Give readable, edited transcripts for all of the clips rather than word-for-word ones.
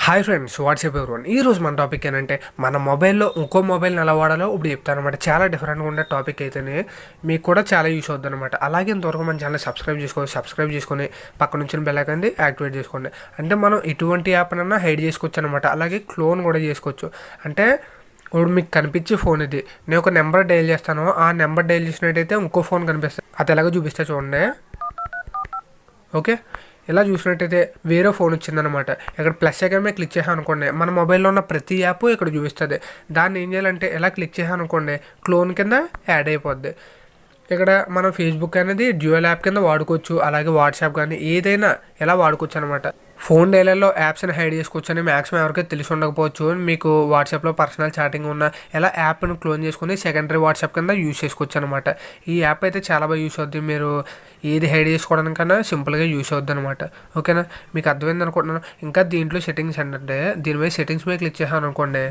Hi friends, WhatsApp everyone. ఈరోజు మన topic ఏంటంటే మన మొబైల్లో ఇంకో మొబైల్ని ఎలా వాడాలో ఇప్పుడు చెప్తాను అనమాట. చాలా డిఫరెంట్గా ఉండే టాపిక్ అయితేనే మీకు కూడా చాలా యూస్ అవుతుంది అనమాట. అలాగే ఇంతవరకు మన ఛానల్ సబ్స్క్రైబ్ చేసుకొని పక్క నుంచి బెల్ ఐకాన్ యాక్టివేట్ చేసుకోండి. అంటే మనం ఎటువంటి యాప్నైనా హైడ్ చేసుకోవచ్చు అనమాట. అలాగే క్లోన్ కూడా చేసుకోవచ్చు. అంటే ఇప్పుడు మీకు కనిపించే ఫోన్ ఇది, నేను ఒక నెంబర్ డైల్ చేస్తాను. ఆ నెంబర్ డైల్ చేసినట్టయితే ఇంకో ఫోన్ కనిపిస్తుంది. అది ఎలాగో చూపిస్తే చూడండి. ఓకే, ఇలా చూసినట్టయితే వేరే ఫోన్ వచ్చిందనమాట. ఇక్కడ ప్లస్ ఐకాన్ మీద క్లిక్ చేసాం అనుకోండి, మన మొబైల్లో ఉన్న ప్రతి యాప్ ఇక్కడ చూపిస్తుంది. దాన్ని ఏం చేయాలంటే ఇలా క్లిక్ చేసాం అనుకోండి, క్లోన్ కింద యాడ్ అయిపోద్ది. ఇక్కడ మనం ఫేస్బుక్ అనేది డ్యూయల్ యాప్ కింద వాడుకోవచ్చు. అలాగే వాట్సాప్ కానీ ఏదైనా ఇలా వాడుకోవచ్చు అనమాట. ఫోన్ డైలర్లో యాప్స్ని హైడ్ చేసుకోవచ్చు అని మ్యాక్సిమం ఎవరికైతే తెలిసి ఉండకపోవచ్చు. మీకు వాట్సాప్లో పర్సనల్ చాటింగ్ ఉన్న ఇలా యాప్ని క్లోన్ చేసుకుని సెకండరీ వాట్సాప్ కింద యూజ్ చేసుకోవచ్చు అనమాట. ఈ యాప్ అయితే చాలా బాగా యూస్ అవుద్ది. మీరు ఏది హైడ్ చేసుకోవడానికన్నా సింపుల్గా యూస్ అవుద్ది అనమాట. ఓకేనా, మీకు అర్థమైంది అనుకుంటున్నాను. ఇంకా దీంట్లో సెట్టింగ్స్ ఏంటంటే దీని మీద సెట్టింగ్స్ మీద క్లిక్ చేశాను అనుకోండి,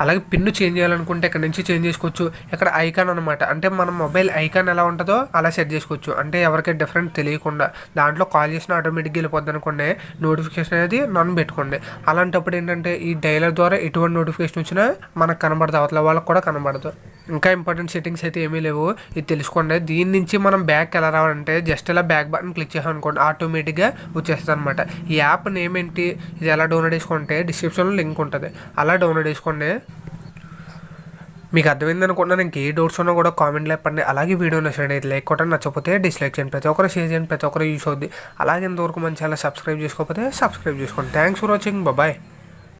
అలాగే పిన్ను చేంజ్ చేయాలనుకుంటే ఇక్కడ నుంచి చేంజ్ చేసుకోవచ్చు. ఇక్కడ ఐకాన్ అనమాట, అంటే మన మొబైల్ ఐకాన్ ఎలా ఉంటుందో అలా సెట్ చేసుకోవచ్చు. అంటే ఎవరికి డిఫరెంట్ తెలియకుండా దాంట్లో కాల్ చేసిన ఆటోమేటిక్గా వెళ్ళిపోద్ది అనుకోండి. నోటిఫికేషన్ అనేది నన్ను పెట్టుకోండి. అలాంటప్పుడు ఏంటంటే ఈ డైలర్ ద్వారా ఎటువంటి నోటిఫికేషన్ వచ్చినా మనకు కనబడదు, అవతల వాళ్ళకి కూడా కనబడదు. ఇంకా ఇంపార్టెంట్ సెట్టింగ్స్ అయితే ఏమీ లేవు, ఇది తెలుసుకోండి. దీని నుంచి మనం బ్యాక్ ఎలా రావాలంటే జస్ట్ ఇలా బ్యాక్ బటన్ క్లిక్ చేసాం అనుకోండి, ఆటోమేటిక్గా వచ్చేస్తుంది అనమాట. ఈ యాప్ నేమ్ ఏంటి, ఇది ఎలా డౌన్లోడ్ చేసుకుంటే డిస్క్రిప్షన్లో లింక్ ఉంటుంది, అలా డౌన్లోడ్ చేసుకోండి. మీకు అర్థమైంది అనుకుంటున్నాను. ఇంకే డౌట్స్ ఉన్నా కూడా కామెంట్లో చెప్పండి. అలాగే వీడియో నచ్చినట్లయితే లైక్ కొట్టండి, నచ్చకపోతే డిస్లైక్ చేయండి. ప్రతి ఒక్కరు షేర్ చేయండి, ప్రతి ఒక్కరు యూస్ అవుద్ది. అలాగే ఇంతవరకు మన ఛానల్ సబ్స్క్రైబ్ చేసుకోకపోతే సబ్స్క్రైబ్ చేసుకోండి. Thanks for watching, bye.